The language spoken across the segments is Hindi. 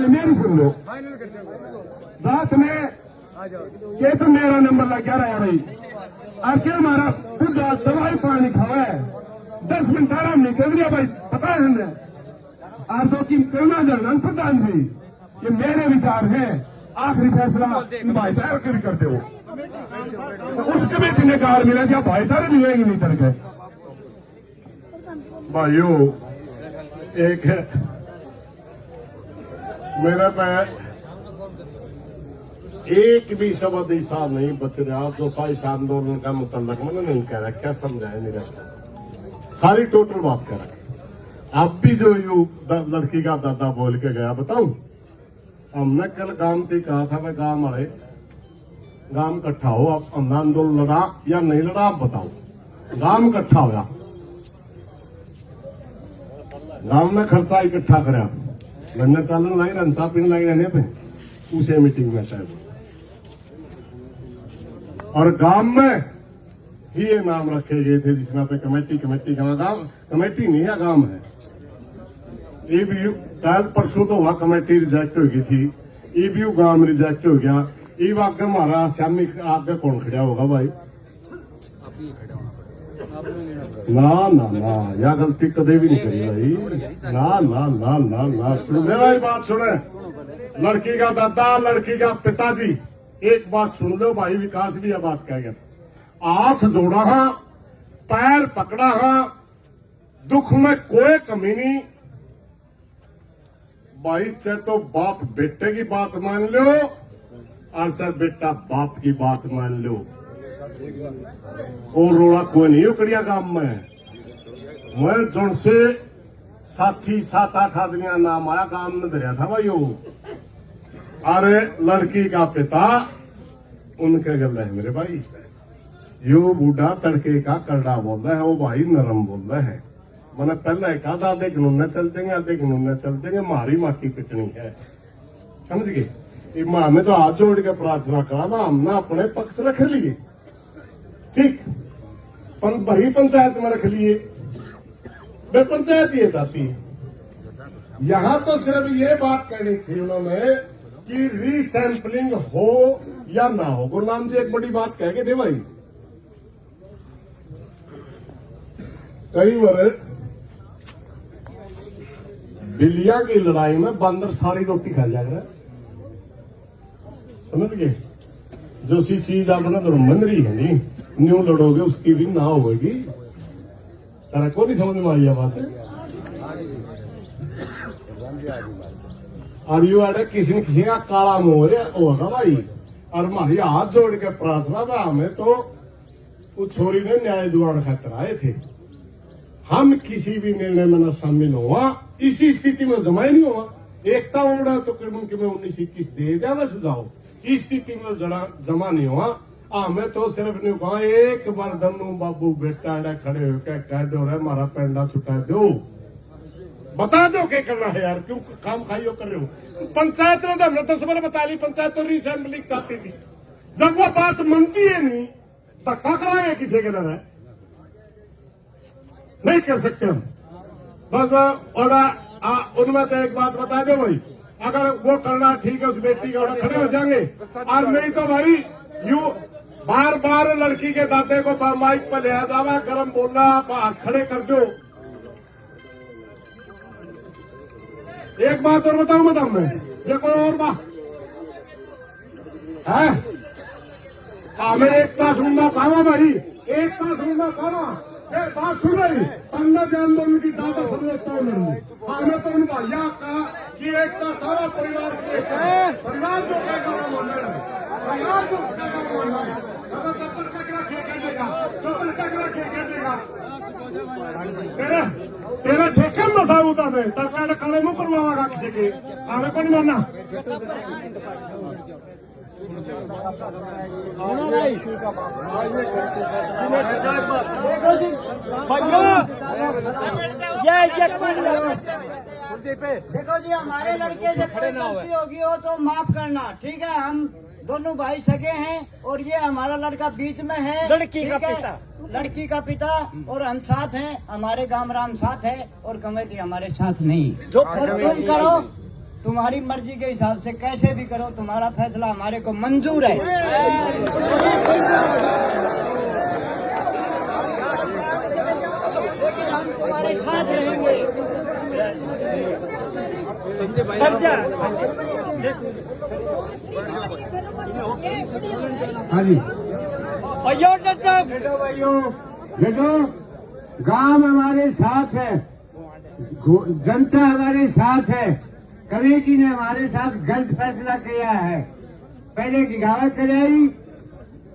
पहले मेरी सुन लो। रात में ये तो मेरा नंबर लग गया रहा भाई, और क्या हमारा बुढ़ा दवाई पानी खावा है, 10 मिनट आराम नहीं कर दिया भाई, पता है हमें। और तो कि करना जरूर प्रधान जी, ये मेरे विचार हैं, आखिरी फैसला भाईचारे के भी करते हो। उस कमेटी ने कार मिला क्या भाईचारे भी लेंगे नहीं तरह भाइयों। एक है मेरा मैं एक भी शब्द ऐसा नहीं बच रहा जो साइंस आंदोलन का मुतल्लक मैंने नहीं कह रहा, क्या समझाए मेरा सारी टोटल बात कर रहा। आप भी जो यू लड़की का दादा बोल के गया बताऊं, हमने कल गांव से कहा था, मैं गांव वाले गांव इकट्ठा हो, आप आंदोलन लड़ा या नहीं लड़ा आप बताओ। गांव इकट्ठा होया, गांव में खर्चा इकट्ठा कराया, लंगर चालन लाई रंसा पीने लाई रहने पे उसे मीटिंग में शायद, और गांव में ही ये नाम रखे गए थे जिसमें पे कमेटी का गांव कमेटी नहीं है, गांव है। ईबीयू कल परसों तो हुआ कमेटी रिजेक्ट हो गई थी, ईबीयू गांव में रिजेक्ट हो गया। ई वाक्य हमारा श्यामी आगे कौन खड़ा होगा भाई? ना ना ना, यह गलती कदे भी नहीं करी भाई, ना ना ना ना ना। सुन भाई बात सुने, लड़की का दादा लड़की का पिताजी, एक बात सुन लो भाई, विकास भी यह बात कह गया, हाथ जोड़ा हाँ, पैर पकड़ा हाँ, दुख में कोई कमी नहीं भाई। चाहे तो बाप बेटे की बात मान लो और चाहे बेटा बाप की बात मान लो, और रोड़ा कोई नहीं उकड़िया गांव में। मैं जन से साथी 7-8 आदमी नाम आया गांव में धरिया था भाई वो, अरे लड़की का पिता उनके गल है मेरे भाई, यो बूढ़ा तड़के का करड़ा बोल रहा है, वो भाई नरम बोल रहा है। मैंने पहले एक आधे कानून चल देंगे, आधे कानून चल देंगे, मारी माटी पिटनी है, समझ गए। मां में तो हाथ जोड़ के प्रार्थना करा ना, हमने अपने पक्ष रख लिए, ठीक, भरी पंचायत में रख लिए, वे पंचायत ये चाहती है। यहां तो सिर्फ ये बात कहनी थी उन्होंने कि रीसैंपलिंग हो या ना हो। गुरनाम जी एक बड़ी बात कह गए थे भाई, कई बार बिल्लियां की लड़ाई में बंदर सारी रोटी खा जाएगा, समझ गए। जो सी चीज आपने तो मन रही है नहीं, न्यू लड़ोगे उसकी भी ना होगी, तेरा को नहीं समझ में आई बात है। और यू आड़े किसी न किसी का काला मोह होगा भाई, और हमारी हाथ जोड़ के प्रार्थना था, हमें तो उस छोरी ने न्याय दुआन खातर आए थे, हम किसी भी निर्णय में न शामिल हुआ, इसी स्थिति में जमा ही नहीं हुआ। एकता उड़ा तो करीबन के में 19-21 दे दिया मैं सुझाव, इस स्थिति में जमा नहीं हुआ। हमें तो सिर्फ नहीं कहा, एक बार दन्नू बाबू बेटा खड़े होकर कह दो रे हमारा पेंडा छुटा दो, बता दो क्या करना है यार, क्यों काम खाइयो कर रहे हो। पंचायत ने तो हमने 10 बार बता ली, पंचायत तो रीसैंपलिंग चाहती थी, जब वो बात मनती है नहीं धक्का कराएंगे किसी के लिए, नहीं कर सकते हम। बस उनमें तो एक बात बता दो भाई, अगर वो करना ठीक है उस बेटी का खड़े हो जाएंगे, और नहीं तो भाई यू बार बार लड़की के दादे को माइक पर ले जावा, गरम बोलना, खड़े कर दो। एक बात और बताऊं मैडम मैं, ये कोई और बात है, हमें एकता सुनना चाहना भाई, एकता सुनना चाहना, बात सुन रही पंडित आंदोलन की दादा समझता हूँ हमें तो उन भैया का कि एकता सारा परिवार परिवार जो कहकर मानना है, परिवार जो कहकर मानना है, अगर डॉक्टर कचरा खेलेगा, डॉक्टर कचरा खेलेगा, तेरा ठेका मसा होता है, तरकार खड़े मुँह करवाएगा किसी के, हमें कौन मानना। देखो जी, हमारे लड़के से कोई गलती होगी हो तो माफ करना, ठीक है। हम दोनों भाई सगे हैं और ये हमारा लड़का बीच में है, लड़की का पिता और हम साथ हैं, हमारे गांव राम साथ है और कमेटी हमारे साथ नहीं। जो तुम करो तुम्हारी मर्जी के हिसाब से कैसे भी करो, तुम्हारा फैसला हमारे को मंजूर है। लेकिन हम तुम्हारे साथ रहेंगे। हाँ जी बेटो भाइयों, देखो, गांव हमारे साथ है, जनता हमारे साथ है। कमेटी ने हमारे साथ गलत फैसला किया है। पहले गिगावत कराई,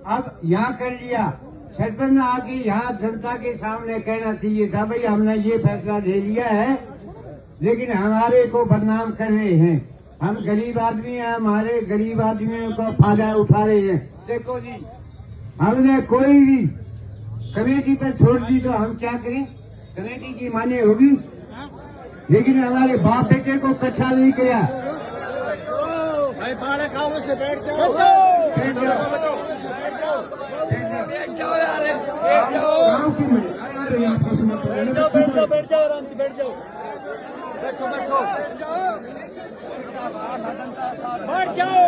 अब यहाँ कर लिया। सरपंच ने आके यहाँ जनता के सामने कहना चाहिए था, भाई हमने ये फैसला ले लिया है, लेकिन हमारे को बदनाम कर रहे हैं। हम गरीब आदमी हैं, हमारे गरीब आदमियों को फायदा उठा रहे हैं। देखो जी, हमने कोई भी कमेटी पर छोड़ दी तो हम क्या करें? कमेटी की माने होगी, लेकिन हमारे बाप बेटे को कच्चा नहीं किया।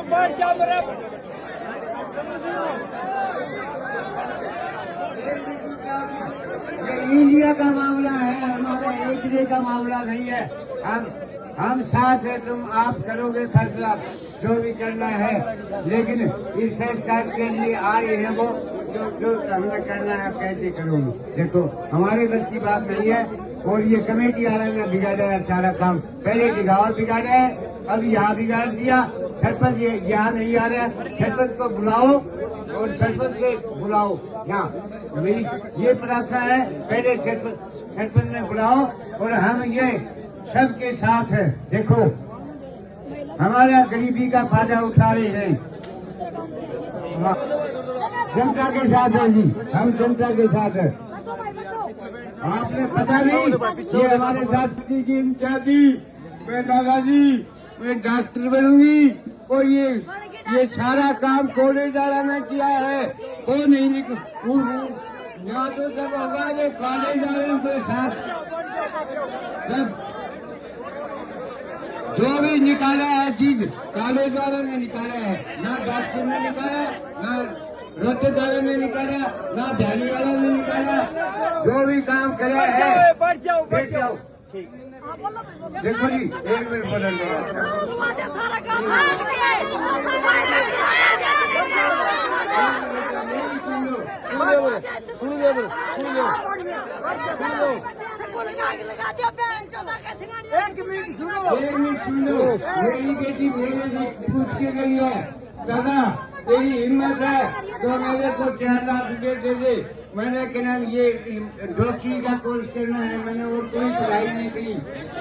बैठ जाओ मेरा ये इंडिया का मामला है, हमारा एक डे का मामला नहीं है। हम साथ है, तुम आप करोगे फैसला जो भी करना है, लेकिन इस संस्कार के लिए आ रही है वो जो हमें करना है कैसे करोगे। देखो, हमारे बस की बात नहीं है। और ये कमेटी वाले ने बिगाड़ा है सारा काम। पहले गिगावत बिगाड़ा है, अब यहाँ बिगाड़ दिया। सरपंच यहाँ नहीं आ रहा, सरपंच को बुलाओ और सरपंच से बुलाओ यहाँ। मेरी ये प्रार्थना है, पहले सरपंच ने बुलाओ और हम ये सबके साथ है। देखो, हमारा गरीबी का फायदा उठा रहे हैं, जनता के साथ है जी, हम जनता के साथ है। आपने पता नहीं ये हमारे साथ की इनचार्जी, मैं दादाजी, मैं डॉक्टर बनूंगी और ये सारा काम कॉलेज वाला ने किया है। वो नहीं यहाँ तो सब होगा जो कॉलेज वाले के साथ जो भी निकाला है चीज कॉलेज वालों ने निकाला है। ना डॉक्टर ने निकाला, ना रोहतक वालों ने निकाला, ना ध्यानी वालों ने निकाला। जो भी काम करे है, बैठ जाओ। देखो जी, एक मिनट बदल मेरी बेटी मेरे से पूछ के गई है, दादा तेरी हिम्मत है तो मेरे को 4 लाख रुपए दे दे। मैंने कहना ये डॉक्टरी का कोर्स करना है, मैंने वो कोई पढ़ाई नहीं की।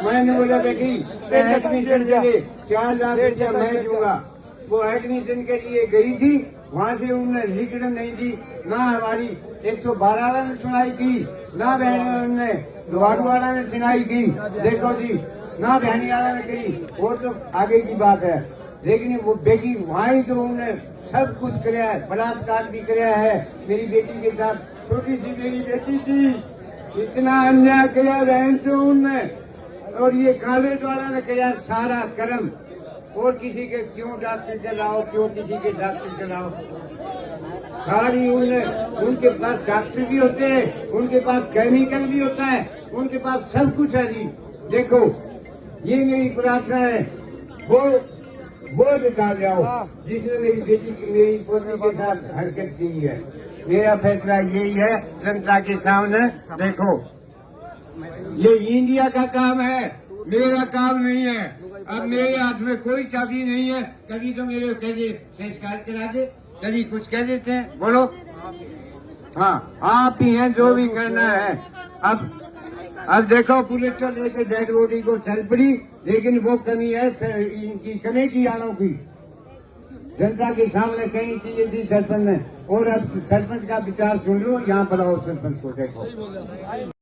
मैंने बोला बेटी एडमिशन दे दे, 4 लाख रुपया मैं दूंगा। वो एडमिशन के लिए गई थी, वहाँ से उन्होंने लिखना नहीं दी। ना हमारी 112 ने सुनाई की, ना बहनों ने लोहाड़वाड़ा ने सुनाई की। देखो जी, ना बहनी वाला ने करी, वो तो आगे की बात है। लेकिन वो बेटी वहाँ ही तो उन्होंने सब कुछ कराया है, बलात्कार भी कराया है मेरी बेटी के साथ। छोटी सी मेरी बेटी थी, इतना अन्याय किया बहन से उनने। और ये कॉलेज वाला ने किया सारा कर्म। और किसी के क्यों डॉक्टर चलाओ, क्यों किसी के डॉक्टर चलाओ। सारी उनके पास डॉक्टर भी होते हैं, उनके पास केमिकल भी होता है, उनके पास सब कुछ है जी। देखो, ये मेरी प्रार्थना है, वो निकाल जाओ जिसने मेरी बेटी की मेरी पोती के साथ हरकत की है। मेरा फैसला यही है जनता के सामने। देखो, ये इंडिया का काम है, मेरा काम नहीं है। अब मेरे हाथ में कोई चाबी नहीं है। कभी तो मेरे कहे संस्कार करा दे, कभी कुछ कह देते हैं। बोलो, हाँ आप ही हैं जो भी करना है। अब देखो, पुलिस तो लेके डेड बॉडी को चल पड़ी, लेकिन वो कमी है इनकी कमेटी वालों की। जनता के सामने कहनी चाहिए थी सरपंच ने। और अब सरपंच का विचार सुन लो, यहाँ पर आओ सरपंच को देखो।